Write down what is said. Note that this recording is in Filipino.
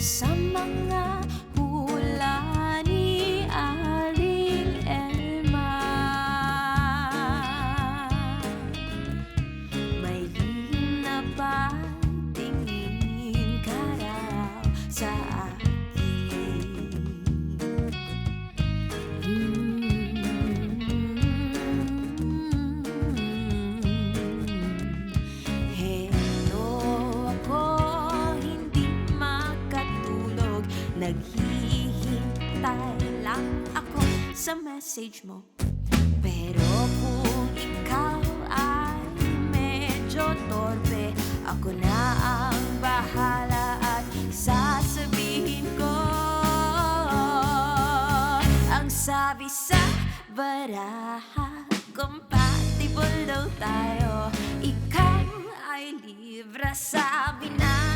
sa mga hula ni Aling Elma. May lihim na patingin ka raw sa akin. Hello, ako hindi makatulog, naghihintay lang ako sa message mo. Pero kung ikaw ay medyo torpe, ako na ang bahala at sasabihin ko. Ang sabi sa baraha, compatible daw tayo. Ikaw ay libra, sabi na